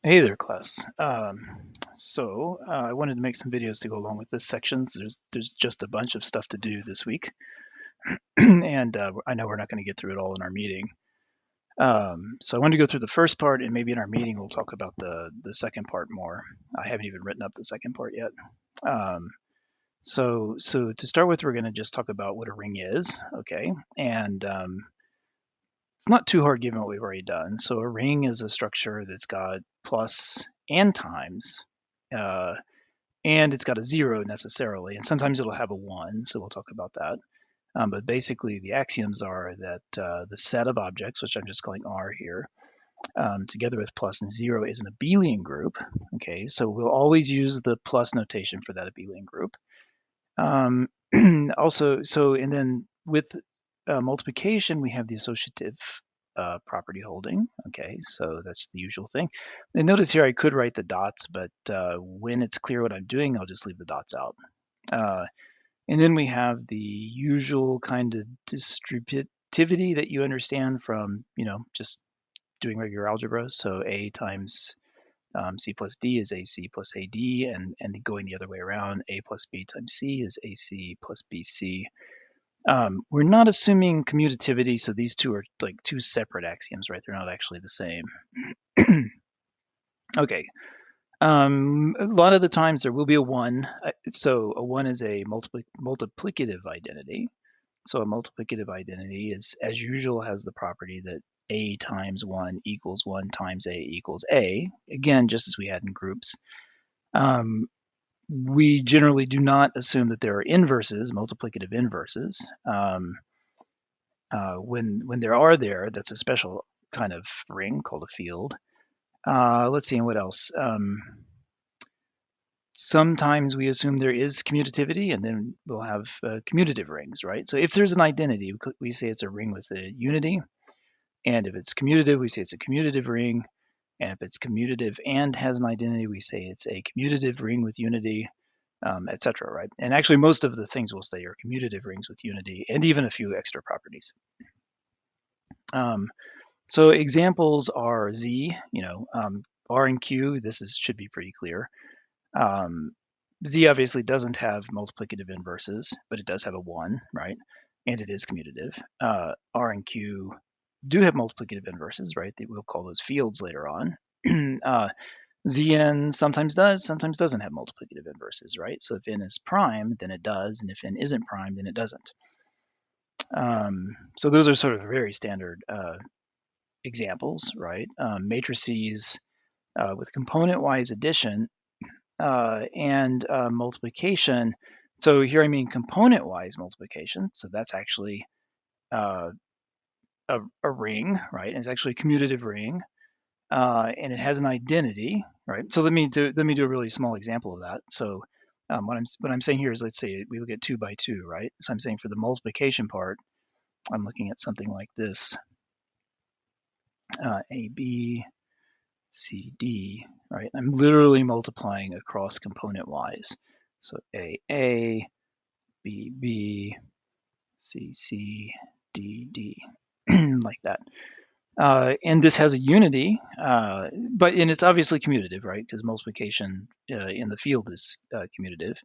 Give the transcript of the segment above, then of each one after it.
Hey there, class. I wanted to make some videos to go along with this section. So there's just a bunch of stuff to do this week, and I know we're not going to get through it all in our meeting. So I wanted to go through the first part, and maybe in our meeting we'll talk about the second part more. I haven't even written up the second part yet. So to start with, we're going to just talk about what a ring is, okay? And it's not too hard given what we've already done. So a ring is a structure that's got plus and times. Uh, and it's got a 0 necessarily, and sometimes it'll have a 1, so we'll talk about that. But basically, the axioms are that the set of objects, which I'm just calling R here, together with plus and 0 is an abelian group. Okay, so we'll always use the plus notation for that abelian group. And then with multiplication, we have the associative property holding. Okay, so that's the usual thing. And notice here I could write the dots, but when it's clear what I'm doing, I'll just leave the dots out. And then we have the usual kind of distributivity that you understand from, just doing regular algebra. So A times C plus D is AC plus AD, and going the other way around, A plus B times C is AC plus BC. We're not assuming commutativity, so these two are like two separate axioms, right? They're not actually the same. Okay. A lot of the times there will be a 1. So a 1 is a multiplicative identity. So a multiplicative identity is, as usual, has the property that A times 1 equals 1 times A equals A. Again, just as we had in groups. We generally do not assume that there are inverses, multiplicative inverses. When there are that's a special kind of ring called a field. Let's see, and what else? Sometimes we assume there is commutativity, and then we'll have commutative rings, right? So if there's an identity, we say it's a ring with a unity. And if it's commutative, we say it's a commutative ring. And if it's commutative and has an identity, we say it's a commutative ring with unity, etc., right? And actually, most of the things we'll say are commutative rings with unity, and even a few extra properties. So examples are Z, R and Q. Should be pretty clear. Z obviously doesn't have multiplicative inverses, but it does have a 1, right? And it is commutative. R and Q do have multiplicative inverses, right? We'll call those fields later on. Zn sometimes does, sometimes doesn't have multiplicative inverses, right? So if n is prime, then it does, and if n isn't prime, then it doesn't. So those are sort of very standard examples, right? Matrices with component-wise addition and multiplication. So here I mean component-wise multiplication. So that's actually a ring, right? And it's actually a commutative ring, and it has an identity, right? So let me do a really small example of that. So what I'm saying here is, let's say we look at 2 by 2, right? So I'm saying for the multiplication part, I'm looking at something like this: A, B, C, D, right? I'm literally multiplying across component-wise. So A, B, B, C, C, D, D, like that. And this has a unity, and it's obviously commutative, right? Because multiplication in the field is commutative.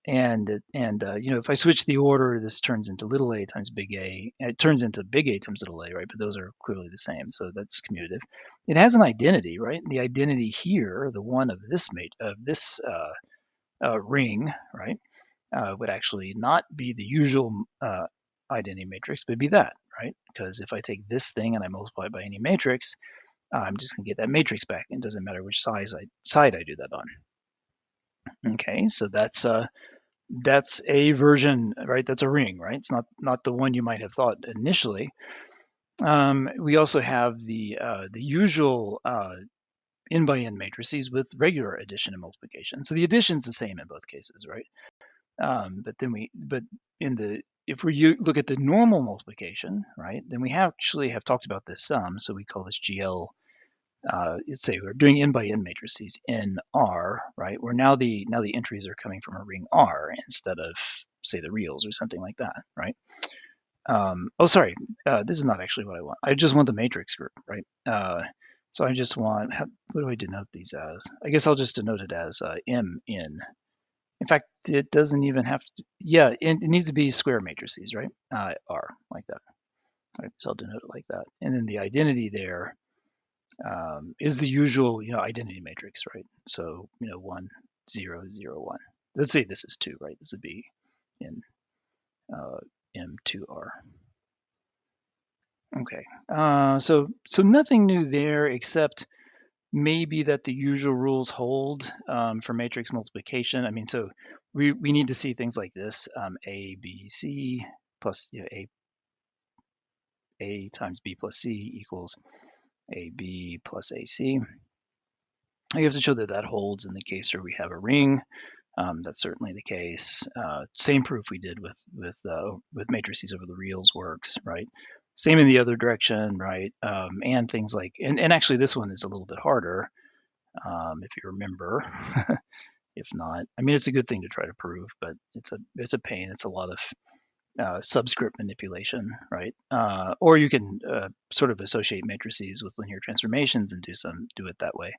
And if I switch the order, this turns into little a times big A. It turns into big A times little a, right? But those are clearly the same, so that's commutative. It has an identity, right? The identity here, the one of this ring, right, would actually not be the usual identity matrix, but be that, right? Because if I take this thing and I multiply it by any matrix, I'm just going to get that matrix back. It doesn't matter which side I do that on. Okay, so that's a version, right? That's a ring, right? It's not the one you might have thought initially. We also have the usual n by n matrices with regular addition and multiplication. So the addition is the same in both cases, right? If we look at the normal multiplication, right, then we actually have talked about this sum. So we call this GL. Let's say we're doing n by n matrices in R, right? Where now the entries are coming from a ring R instead of, say, the reals or something like that, right? Oh, sorry, this is not actually what I want. I just want the matrix group, right? So I just want, what do I denote these as? I guess I'll just denote it as M in. In fact, it doesn't even have to, yeah, it needs to be square matrices, right? R, like that. All right, so I'll denote it like that. And then the identity there is the usual, identity matrix, right? So, 1, 0, 0, 1. Let's say this is 2, right? This would be in M2R. Okay, so nothing new there except maybe that the usual rules hold for matrix multiplication. I mean, so we need to see things like this: A, B, C plus A times B plus C equals AB plus AC. You have to show that that holds in the case where we have a ring. That's certainly the case. Same proof we did with matrices over the reals works, right? Same in the other direction, right? And things like, and actually this one is a little bit harder, if you remember. If not, I mean, it's a good thing to try to prove, but it's a pain. It's a lot of subscript manipulation, right? Or you can sort of associate matrices with linear transformations and do it that way.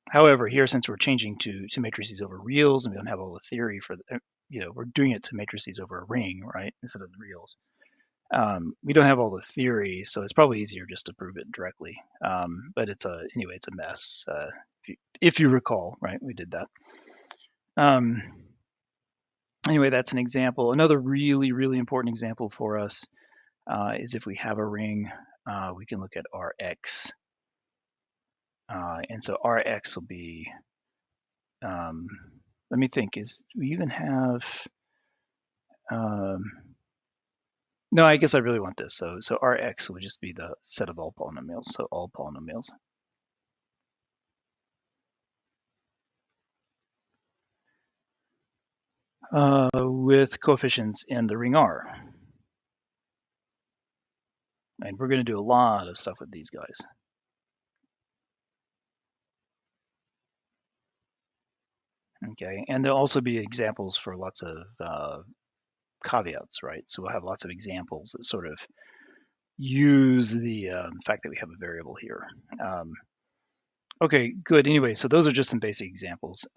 However, here, since we're changing to matrices over reals and we don't have all the theory for, we're doing it to matrices over a ring, right, instead of the reals. We don't have all the theory, so it's probably easier just to prove it directly. But anyway, it's a mess. If you recall, right, we did that. Anyway, that's an example. Another really, really important example for us is if we have a ring, we can look at Rx. And so Rx will be, let me think, we even have, no, I guess I really want this. So Rx would just be the set of all polynomials, so all polynomials. With coefficients in the ring R. And we're going to do a lot of stuff with these guys. Okay, and there'll also be examples for lots of caveats, right? So we'll have lots of examples that sort of use the fact that we have a variable here. Okay, good. Anyway, so those are just some basic examples.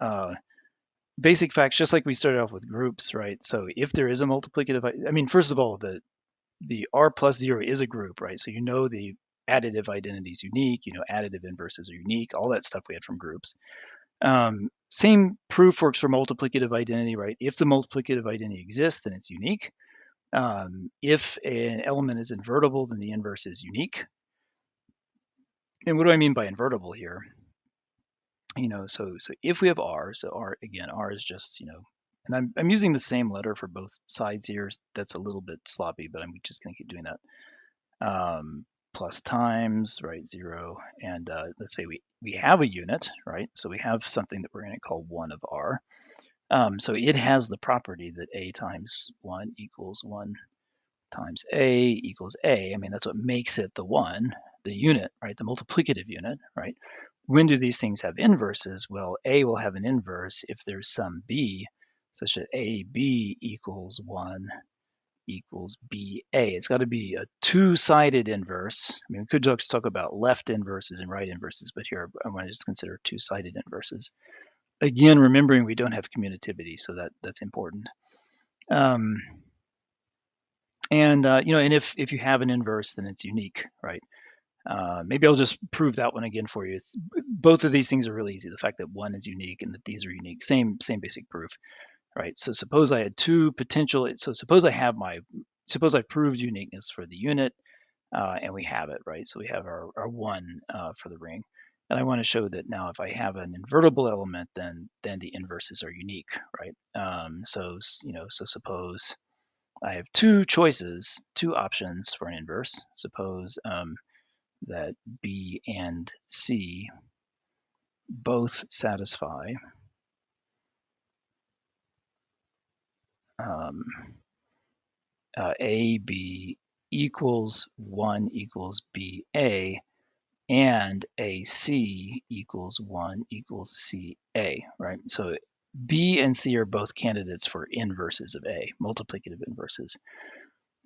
Basic facts, just like we started off with groups, right? So if there is a multiplicative, I mean, first of all, the R plus 0 is a group, right? So the additive identity is unique, additive inverses are unique, all that stuff we had from groups. Same proof works for multiplicative identity, right? If the multiplicative identity exists, then it's unique. If an element is invertible, then the inverse is unique. And what do I mean by invertible here? So if we have R, so R, again, R is just, and I'm using the same letter for both sides here. That's a little bit sloppy, but I'm just going to keep doing that. Plus times, right, 0, and let's say we have a unit, right? So we have something that we're going to call 1 of R. So it has the property that A times 1 equals 1 times A equals A. I mean, that's what makes it the 1, the unit, right? The multiplicative unit, right? When do these things have inverses? Well, A will have an inverse if there's some B, such that AB equals 1 equals BA. It's got to be a two-sided inverse. I mean, we could just talk about left inverses and right inverses, but here I want to just consider two-sided inverses. Again, remembering we don't have commutativity, so that's important. And if you have an inverse, then it's unique, right? Maybe I'll just prove that one again for you. Both of these things are really easy. The fact that one is unique and that these are unique, same basic proof, right? So suppose I had two potential. So suppose I've proved uniqueness for the unit, and we have it, right? So we have our one for the ring, and I want to show that now if I have an invertible element, then the inverses are unique, right? So suppose I have two options for an inverse. Suppose that B and C both satisfy AB equals 1 equals BA, and AC equals 1 equals CA, right? So B and C are both candidates for inverses of A, multiplicative inverses.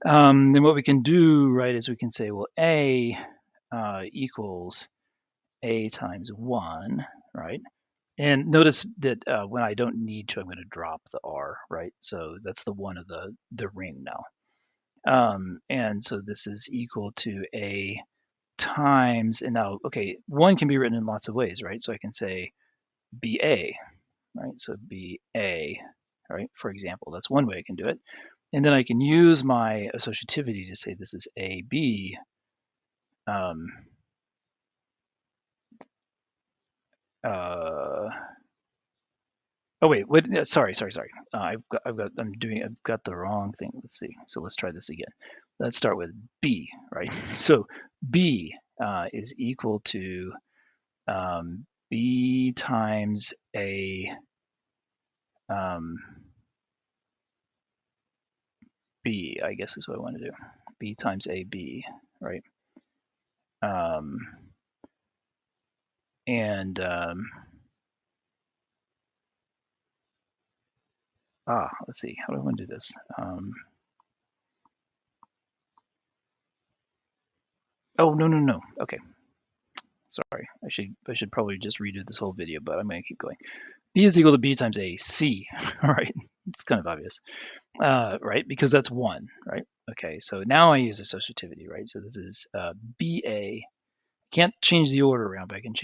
Then what we can do, right, is we can say, well, A equals A times 1, right? And notice that when I don't need to, I'm going to drop the R, right? So that's the one of the ring now. And so this is equal to A times, and now, okay, 1 can be written in lots of ways, right? So I can say BA, right? So BA, right? For example, that's one way I can do it. And then I can use my associativity to say this is AB. Oh wait, what? Sorry. I've got the wrong thing. Let's see. So let's try this again. Let's start with B, right? So B is equal to B times A B, I guess is what I want to do. B times AB, right? And let's see. How do I want to do this? Oh, no. Okay. Sorry. I should probably just redo this whole video, but I'm going to keep going. B is equal to B times AC, right? It's kind of obvious, right? Because that's 1, right? Okay, so now I use associativity, right? So this is BA. Can't change the order around, but I can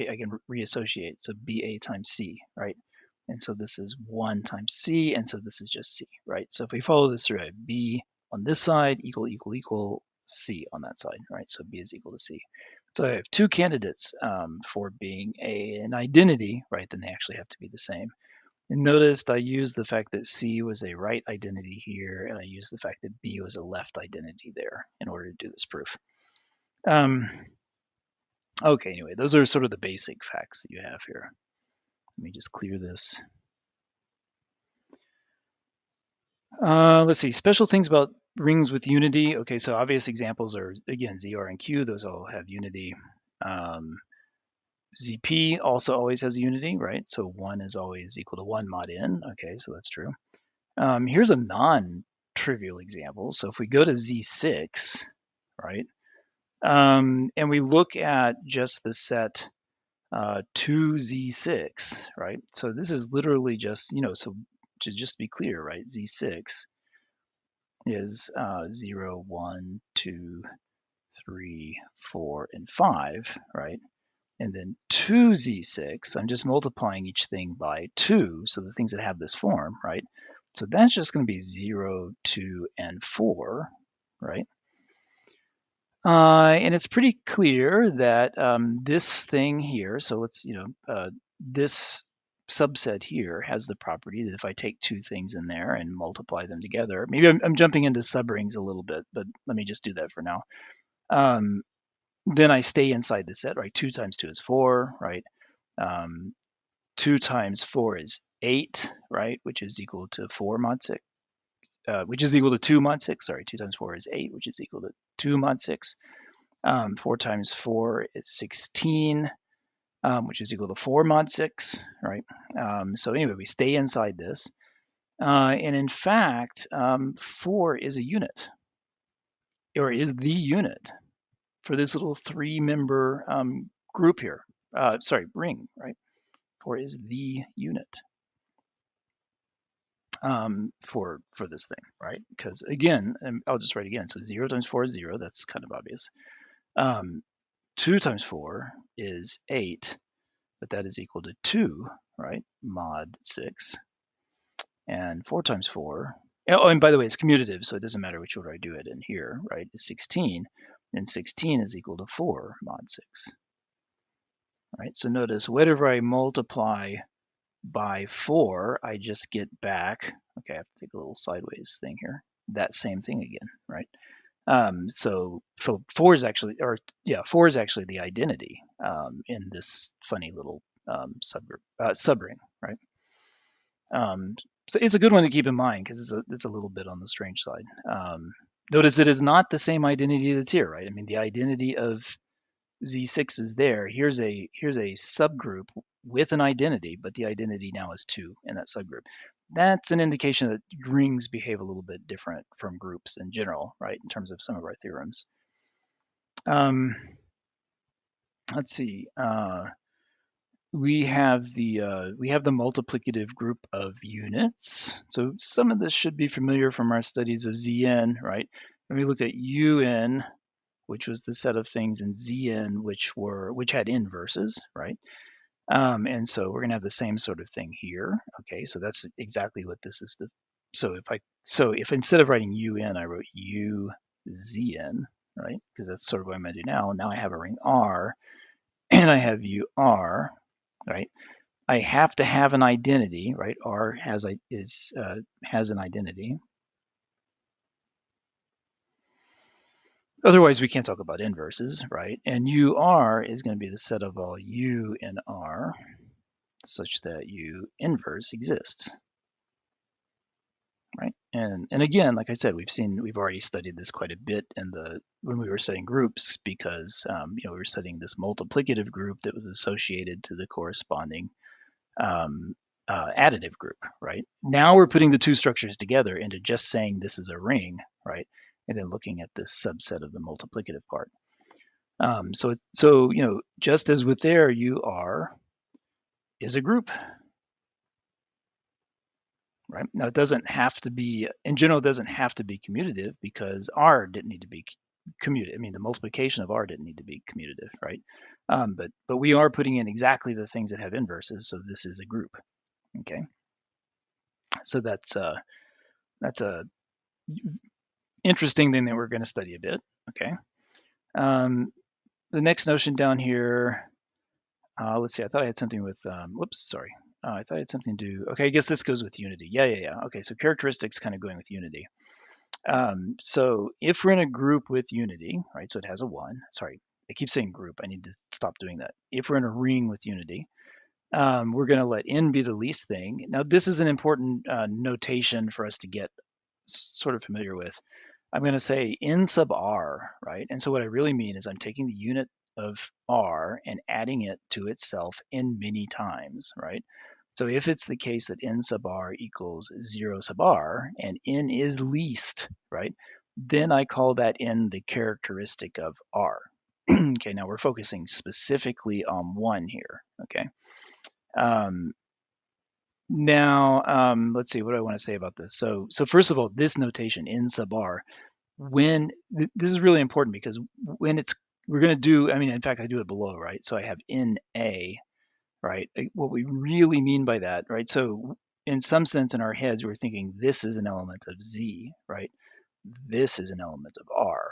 reassociate. So BA times C, right? And so this is 1 times C, and so this is just C, right? So if we follow this through, I have B on this side equal C on that side, right? So B is equal to C. So I have two candidates for being an identity, right? Then they actually have to be the same. And notice I used the fact that C was a right identity here, and I used the fact that B was a left identity there in order to do this proof. Okay, anyway, those are sort of the basic facts that you have here. Let me just clear this. Let's see, special things about rings with unity. Okay, so obvious examples are, again, ZR and Q. Those all have unity. ZP also always has unity, right? So 1 is always equal to 1 mod n. Okay, so that's true. Here's a non-trivial example. So if we go to Z6, right, and we look at just the set 2Z6, right? So this is literally just, so to just be clear, right, Z6 is 0, 1, 2, 3, 4, and 5, right? And then 2Z6, I'm just multiplying each thing by 2, so the things that have this form, right? So that's just going to be 0, 2, and 4, right? And it's pretty clear that this thing here, so let's, this subset here has the property that if I take two things in there and multiply them together, maybe I'm jumping into subrings a little bit, but let me just do that for now. Then I stay inside the set, right? 2 times 2 is 4, right? 2 times 4 is 8, right? Which is equal to 4 mod 6, which is equal to 2 mod 6. Sorry, 2 times 4 is 8, which is equal to 2 mod 6. 4 times 4 is 16, which is equal to 4 mod 6, right? So anyway, we stay inside this. And in fact, 4 is a unit, or is the unit for this little 3-member group here. Ring, right? 4 is the unit for this thing, right? Because again, and I'll just write again. So 0 times 4 is 0. That's kind of obvious. 2 times 4 is 8, but that is equal to 2, right? Mod 6. And 4 times 4, oh, and by the way, it's commutative, so it doesn't matter which order I do it in here, right? It's 16, and 16 is equal to 4 mod 6. Right, so notice whatever I multiply by 4, I just get back, okay, I have to take a little sideways thing here, that same thing again, right? So 4 is actually, 4 is actually the identity in this funny little subring, right? So it's a good one to keep in mind because it's a little bit on the strange side. Notice it is not the same identity that's here, right? I mean, the identity of Z6 is there. Here's a subgroup with an identity, but the identity now is 2 in that subgroup. That's an indication that rings behave a little bit different from groups in general, right, in terms of some of our theorems. let's see. We have the multiplicative group of units. So some of this should be familiar from our studies of Zn, right? And we looked at Un, which was the set of things, in Zn, which had inverses, right? And so we're going to have the same sort of thing here. Okay, so that's exactly what this is. So if instead of writing Un, I wrote Uzn, right? Because that's sort of what I'm going to do now. Now I have a ring R, and I have UR, right? I have to have an identity, right? R has an identity. Otherwise, we can't talk about inverses, right? And UR is going to be the set of all U in R, such that U inverse exists, right? And again, like I said, we've already studied this quite a bit when we were studying groups, because we were studying this multiplicative group that was associated to the corresponding additive group, right? Now we're putting the two structures together into just saying this is a ring, right? And then looking at this subset of the multiplicative part. So just as with there, UR is a group, right? Now it doesn't have to be, in general, it doesn't have to be commutative, because R didn't need to be commutative. I mean, the multiplication of R didn't need to be commutative, right? But we are putting in exactly the things that have inverses, so this is a group. Okay, so that's a interesting thing that we're going to study a bit. Okay, the next notion down here. Let's see. I thought I had something with. Whoops, sorry. I thought I had something to do. Okay, I guess this goes with unity. Yeah. Okay, so characteristics kind of going with unity. So if we're in a group with unity, right? So it has a 1. Sorry, I keep saying group. I need to stop doing that. If we're in a ring with unity, we're going to let n be the least thing. Now, this is an important notation for us to get sort of familiar with. I'm going to say n sub r, right? And so what I really mean is I'm taking the unit of r and adding it to itself n many times, right? So if it's the case that n sub r equals 0 sub r, and n is least, right, then I call that n the characteristic of r. Okay, now we're focusing specifically on 1 here, okay? Now, let's see, what do I want to say about this? So first of all, this notation, n sub r, this is really important, because when we're going to do, I mean, in fact, I do it below, right? So I have NA, right? What we really mean by that, right? So in some sense in our heads, we're thinking this is an element of Z, right? This is an element of R,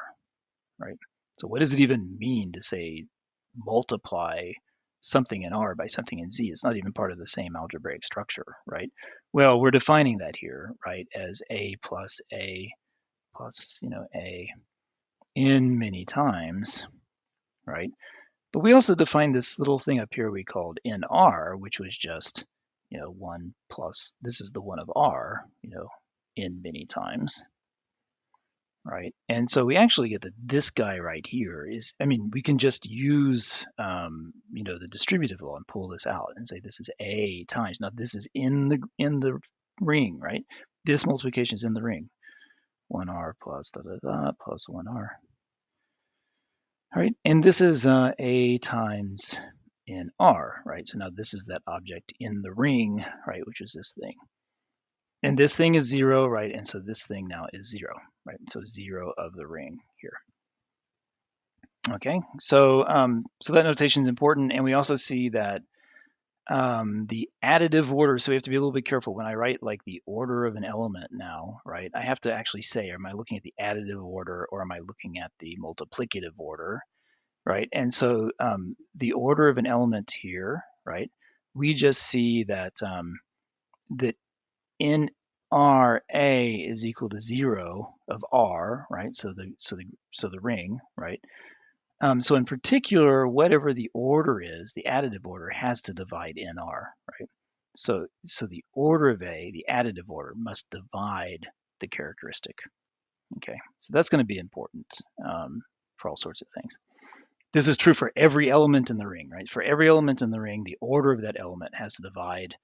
right? So what does it even mean to say multiply something in R by something in Z? It's not even part of the same algebraic structure, right? Well, we're defining that here, right, as A plus A plus, A in many times, right? But we also defined this little thing up here we called nr, which was just, 1 plus, this is the 1 of r, in many times, right? And so we actually get that this guy right here is, I mean, we can just use, the distributive law and pull this out and say this is a times. Now this is in the ring, right? This multiplication is in the ring. 1r plus da da da plus 1r. All right, and this is A times in R, right? So now this is that object in the ring, right, which is this thing. And this thing is 0, right? And so this thing now is 0, right? So 0 of the ring here. Okay, so that notation is important, and we also see that the additive order, so we have to be a little bit careful when I write like the order of an element now, right? I have to actually say, am I looking at the additive order or am I looking at the multiplicative order? Right? And so the order of an element here, right? We just see that that NRA is equal to 0 of R, right? So the ring, right? So in particular, whatever the order is, the additive order has to divide NR, right? So the order of A, the additive order, must divide the characteristic. Okay, so that's going to be important for all sorts of things. This is true for every element in the ring, right? For every element in the ring, the order of that element has to divide.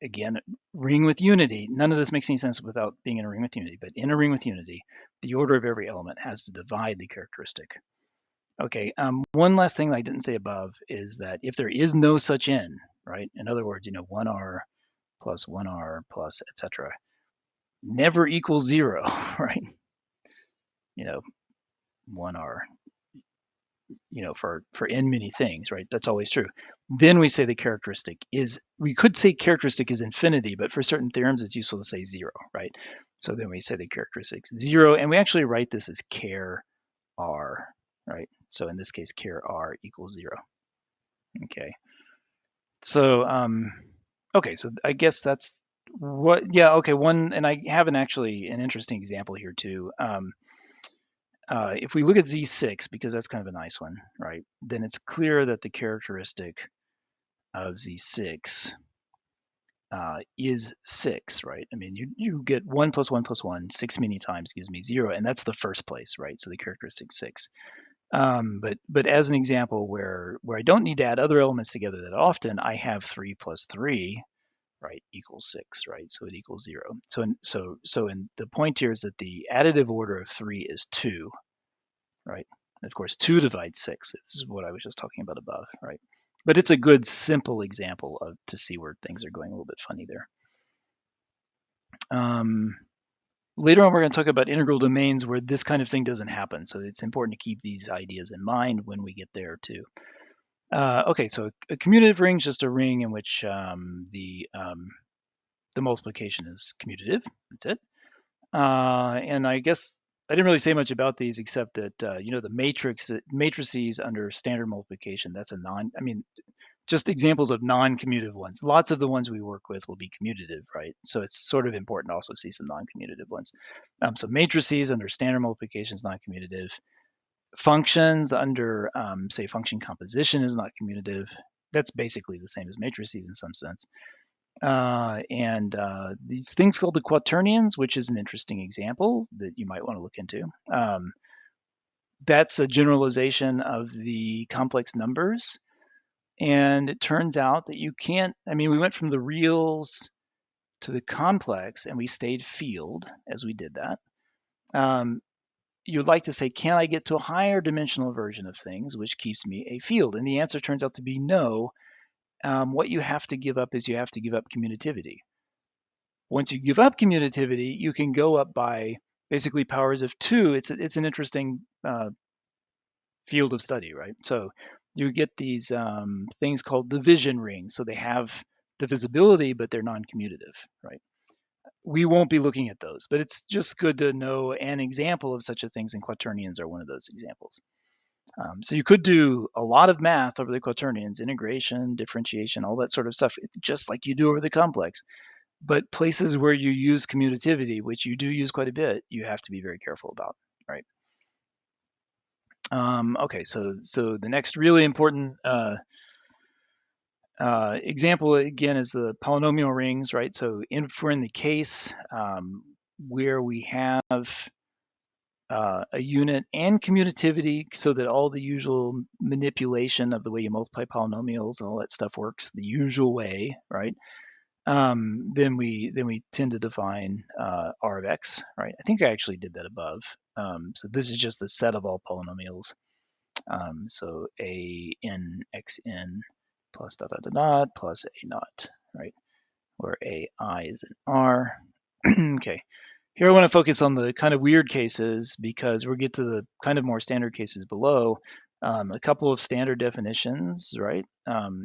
Again, ring with unity. None of this makes any sense without being in a ring with unity, but in a ring with unity, the order of every element has to divide the characteristic. Okay, one last thing I didn't say above is that if there is no such n, right? In other words, 1r plus 1r plus etc. never equals 0, right? 1r, for n many things, right? That's always true. Then we say the characteristic is, we could say characteristic is infinity, but for certain theorems, it's useful to say 0, right? So then we say the characteristic is 0, and we actually write this as char r, right? So in this case, char r equals 0. Okay. So, okay, so I guess that's yeah, okay, and I have an interesting example here too. If we look at Z6, because that's kind of a nice one, right? Then it's clear that the characteristic of Z6 is 6, right? I mean, you get 1 plus 1 plus 1, 6 many times gives me 0, and that's the first place, right? So the characteristic 6. But as an example where I don't need to add other elements together that often, I have 3 plus 3, right, equals 6, right? So it equals 0. So the point here is that the additive order of 3 is 2, right? And of course, 2 divides 6. This is what I was just talking about above, right? But it's a good, simple example to see where things are going a little bit funny there. Later on, we're going to talk about integral domains where this kind of thing doesn't happen. So it's important to keep these ideas in mind when we get there too. Okay, so a commutative ring is just a ring in which the multiplication is commutative. That's it. And I guess I didn't really say much about these except that the matrices under standard multiplication, that's just examples of non-commutative ones. Lots of the ones we work with will be commutative, right? So it's sort of important to also see some non-commutative ones. So matrices under standard multiplication is non-commutative. Functions under, say, function composition is not commutative. That's basically the same as matrices in some sense. And these things called the quaternions, which is an interesting example that you might want to look into. That's a generalization of the complex numbers. And it turns out that you can't, we went from the reals to the complex and we stayed field as we did that. You'd like to say, can I get to a higher dimensional version of things, which keeps me a field? And the answer turns out to be no. What you have to give up is you have to give up commutativity. Once you give up commutativity, you can go up by basically powers of 2. It's an interesting field of study, right? So you get these things called division rings. So they have divisibility, but they're non-commutative, right? We won't be looking at those, but it's just good to know an example of such a things, and quaternions are one of those examples. So you could do a lot of math over the quaternions, integration, differentiation, all that sort of stuff, just like you do over the complex. But places where you use commutativity, which you do use quite a bit, you have to be very careful about, right? Okay, so the next really important example again is the polynomial rings, right? So if we're in the case where we have a unit and commutativity, so that all the usual manipulation of the way you multiply polynomials and all that stuff works the usual way, right? Then we tend to define R of x, right? I think I actually did that above. So this is just the set of all polynomials. So a n x n plus dot dot dot dot plus a naught, right? Where a I is an R. Okay. Here I want to focus on the kind of weird cases because we'll get to the kind of more standard cases below. A couple of standard definitions, right?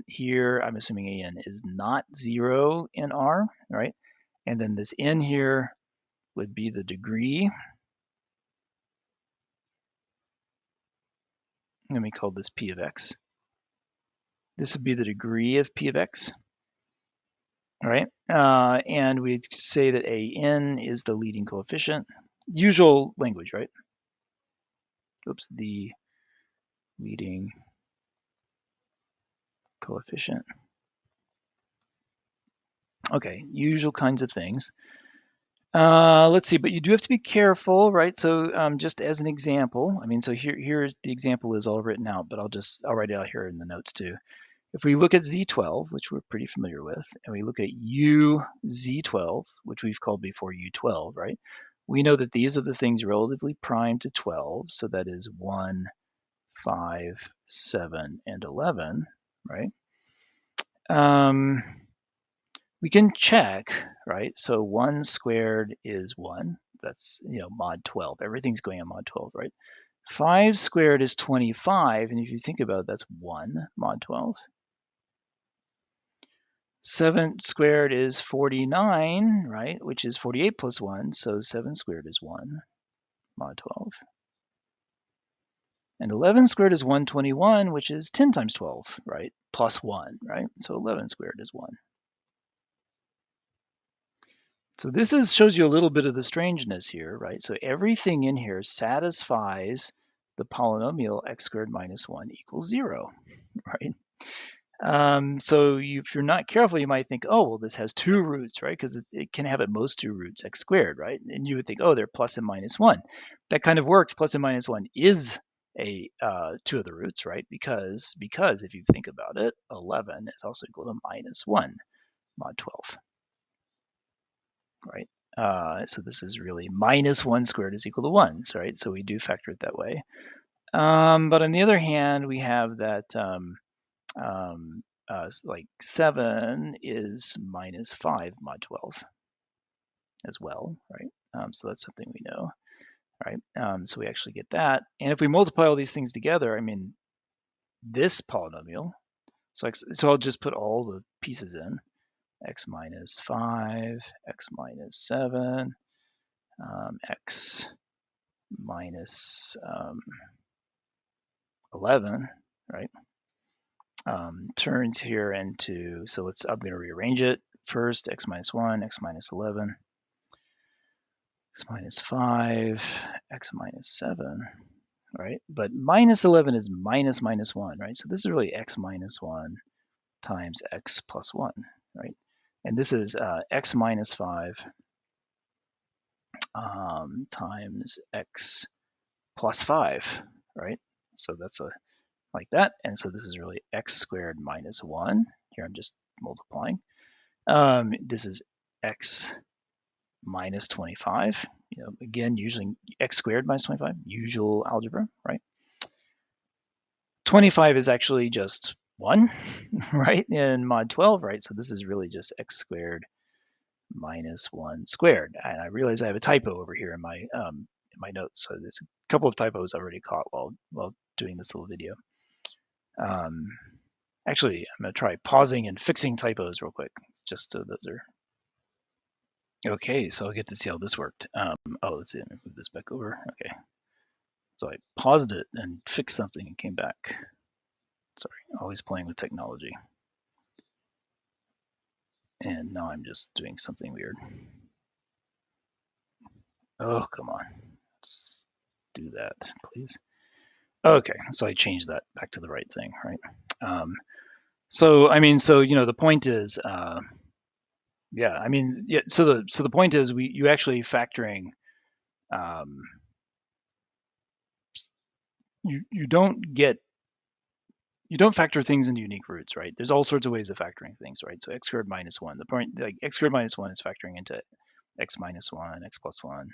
Here I'm assuming an is not 0 in R, right? And then this n here would be the degree. Let me call this p of x. This would be the degree of p of x, right? And we say that a n is the leading coefficient. Usual language, right? Oops, the leading coefficient. Okay, usual kinds of things. Let's see, but you do have to be careful, right? So just as an example, so here's the example is all written out, but I'll write it out here in the notes too. If we look at Z12, which we're pretty familiar with, and we look at UZ12, which we've called before U12, right? We know that these are the things relatively prime to 12, so that is 1, 5, 7, and 11, right? We can check, right? So 1 squared is 1. That's, mod 12. Everything's going on mod 12, right? 5 squared is 25, and if you think about it, that's 1 mod 12. 7 squared is 49, right? Which is 48 plus 1, so 7 squared is 1 mod 12. And 11 squared is 121, which is 10 times 12, right? Plus 1, right? So 11 squared is 1. So this shows you a little bit of the strangeness here, right? So everything in here satisfies the polynomial x squared minus 1 equals 0, right? So if you're not careful, you might think, oh, well, this has 2 roots, right? Because it can have at most 2 roots, x squared, right? And you would think, oh, they're plus and minus 1. That kind of works. Plus and minus 1 is a 2 of the roots, right? Because if you think about it, 11 is also equal to minus 1 mod 12, right? So this is really minus 1 squared is equal to 1, right? So we do factor it that way. But on the other hand, we have that like 7 is minus 5 mod 12 as well, right? So that's something we know, right? So we actually get that. And if we multiply all these things together, I mean, this polynomial, so I'll just put all the pieces in, x minus 5, x minus 7, x minus 11, right? Turns here into, so I'm going to rearrange it. First, x minus 1, x minus 11, x minus 5, x minus 7, right? But minus 11 is minus minus 1, right? So this is really x minus 1 times x plus 1, right? And this is x minus 5 times x plus 5, right? So that's like that. And so this is really x squared minus 1. Here I'm just multiplying. This is x minus 25. Again, using x squared minus 25, usual algebra, right? 25 is actually just 1, right, in mod 12, right? So this is really just x squared minus 1 squared. And I realize I have a typo over here in my notes. So there's a couple of typos I already caught while doing this little video. Actually, I'm going to try pausing and fixing typos real quick, just so those are okay. So I'll get to see how this worked. Let's see. Let me move this back over. Okay. So I paused it and fixed something and came back. Sorry, always playing with technology. And now I'm just doing something weird. Oh, come on. Let's do that, please. Okay, so I changed that back to the right thing, right? So the point is, so the point is you actually factoring, you don't factor things into unique roots, right? There's all sorts of ways of factoring things, right? So x squared minus 1, the point, like x squared minus 1 is factoring into x minus 1, x plus 1,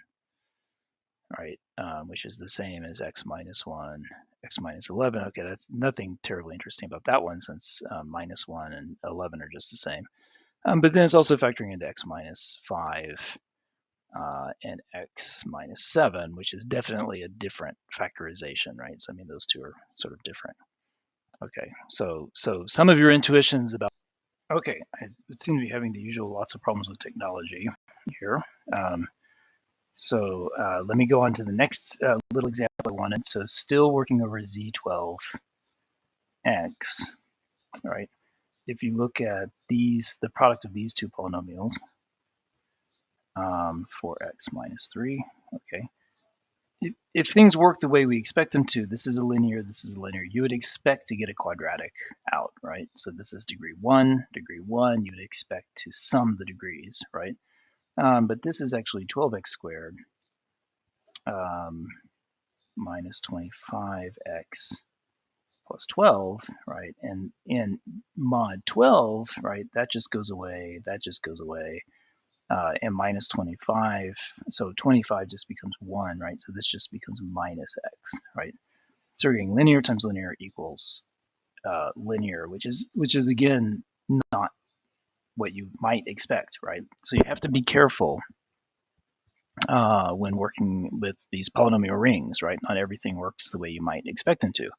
right? Which is the same as x minus 1, x minus 11. Okay, that's nothing terribly interesting about that one, since minus 1 and 11 are just the same. But then it's also factoring into x minus 5 and x minus 7, which is definitely a different factorization, right? So I mean, those two are sort of different. Okay, so some of your intuitions about, okay, I seem to be having the usual lots of problems with technology here. So let me go on to the next little example I wanted. So still working over Z12X, right? If you look at the product of these two polynomials, 4x minus 3, okay. If things work the way we expect them to, this is a linear, you would expect to get a quadratic out, right? So this is degree 1, you would expect to sum the degrees, right? But this is actually 12x squared minus 25x plus 12, right? And in mod 12, right, that just goes away, and minus 25, so 25 just becomes 1, right? So this just becomes minus x, right? So we're getting linear times linear equals linear, which is again not what you might expect, right? So you have to be careful when working with these polynomial rings, right? Not everything works the way you might expect them to.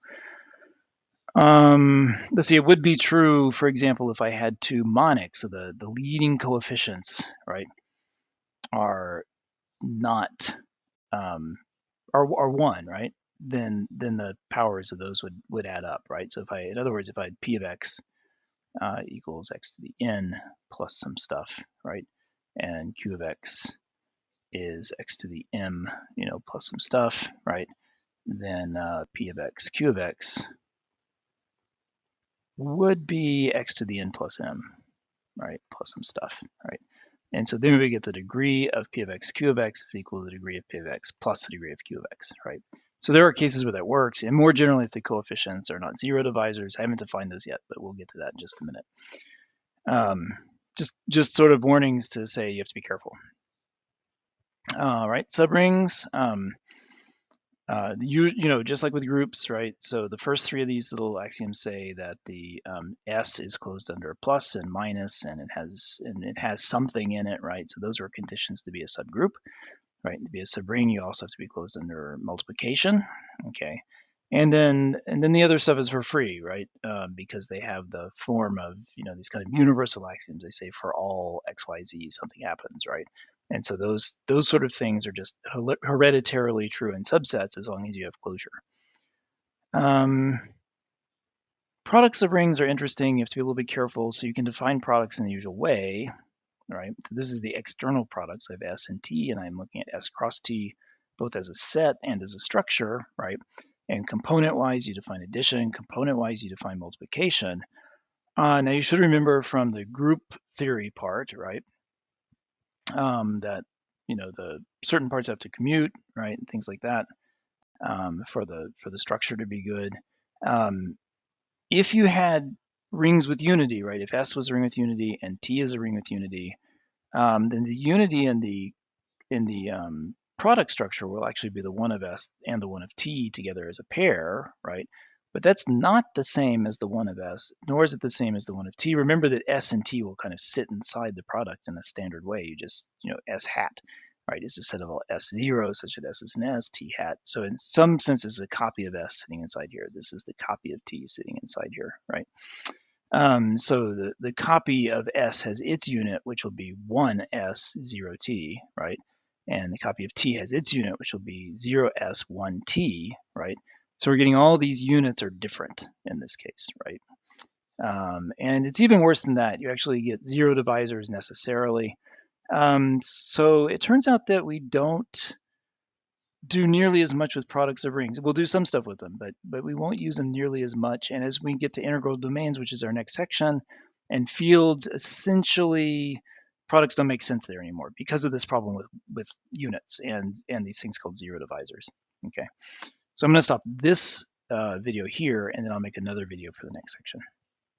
Let's see, it would be true, for example, if I had two monics, so the leading coefficients, right, are not are one, right? Then the powers of those would add up, right? So if I, in other words, if I had p of x equals x to the n plus some stuff, right, and q of x is x to the m, plus some stuff, right, then p of x, q of x would be x to the n plus m, right, plus some stuff, right? And so then we get the degree of p of x, q of x is equal to the degree of p of x plus the degree of q of x, right? So there are cases where that works, and more generally, if the coefficients are not zero divisors, I haven't defined those yet, but we'll get to that in just a minute. Just sort of warnings to say you have to be careful. All right, subrings. Just like with groups, right? So the first three of these little axioms say that the S is closed under a plus and minus, and it has something in it, right? So those are conditions to be a subgroup, right? To be a subring, you also have to be closed under multiplication, okay? And then the other stuff is for free, right? Because they have the form of these kind of universal axioms. They say for all x, y, z, something happens, right? And so those sort of things are just hereditarily true in subsets as long as you have closure. Products of rings are interesting. You have to be a little bit careful. So you can define products in the usual way, right? So this is the external products. I have S and T, and I'm looking at S cross T, both as a set and as a structure, right? And component-wise, you define addition. Component-wise, you define multiplication. Now you should remember from the group theory part, right? That the certain parts have to commute, right, and things like that, for the structure to be good. If you had rings with unity, right, if S was a ring with unity and T is a ring with unity, then the unity in the product structure will actually be the one of S and the one of T together as a pair, right? But that's not the same as the one of S, nor is it the same as the one of T. Remember that S and T will kind of sit inside the product in a standard way. You just, S hat, right, is a set of all S zeros, such that S is an S, T hat. So in some sense, it's a copy of S sitting inside here. This is the copy of T sitting inside here, right? So the copy of S has its unit, which will be 1S 0T, right? And the copy of T has its unit, which will be 0S 1T, right? So we're getting all these units are different in this case, right? And it's even worse than that. You actually get zero divisors necessarily. So it turns out that we don't do nearly as much with products of rings. We'll do some stuff with them, but we won't use them nearly as much. And as we get to integral domains, which is our next section, and fields, essentially products don't make sense there anymore because of this problem with units and these things called zero divisors. Okay, so I'm going to stop this video here, and then I'll make another video for the next section.